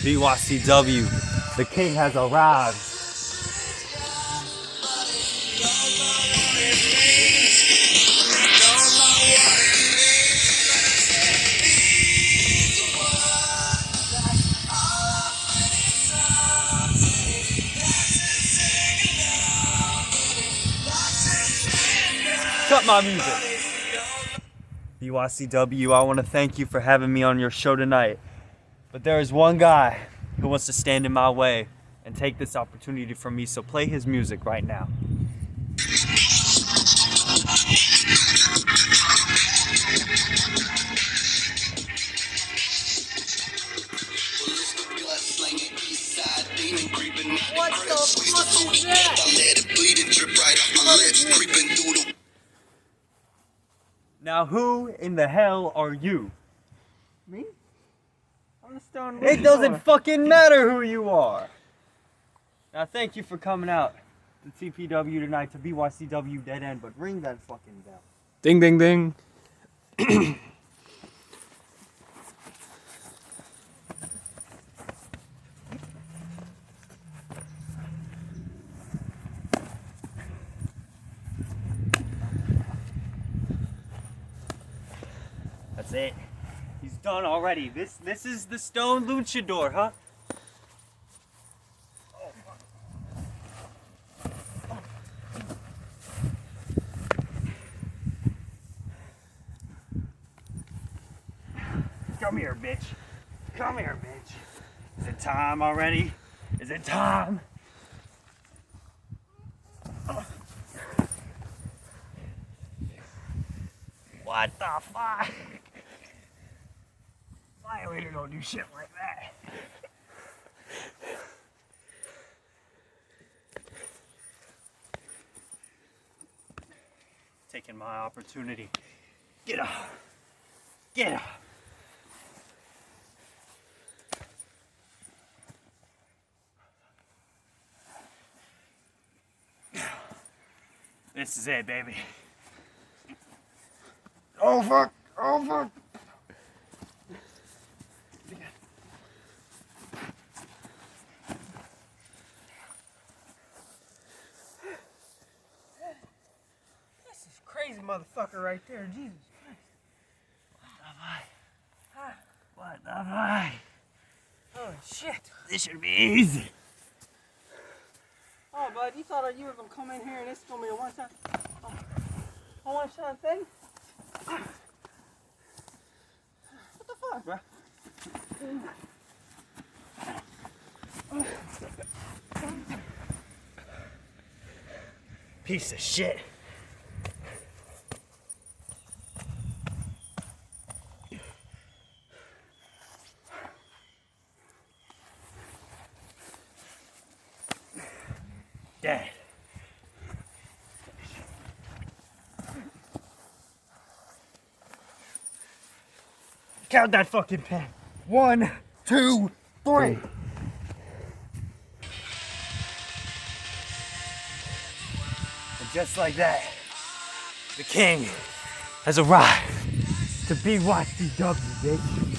BYCW, the king has arrived. Cut my music. BYCW, I want to thank you for having me on your show tonight. But there is one guy who wants to stand in my way and take this opportunity from me, so play his music right now. What the fuck is that? Now who in the hell are you? Me? I'm the stone. It doesn't fucking matter who you are. Now thank you for coming out to TPW tonight, to BYCW Dead End, but ring that fucking bell. Ding, ding, ding. That's it. He's done already. This is the Stone Luchadore, huh? Come here, bitch. Come here, bitch. Is it time already? Is it time? What the fuck? Violator don't do shit like that. Taking my opportunity. Get up. Get up. This is it, baby. Oh fuck! Oh fuck! This is crazy motherfucker right there. Jesus Christ. What the fuck? Oh shit. This should be easy. Oh, bud, you thought you were gonna come in here and this is gonna be a one-shot, one-shot thing? What the fuck, bro? Piece of shit. Dead. Count that fucking pen. 1, 2, 3. And just like that, the king has arrived to BYCW, bitch.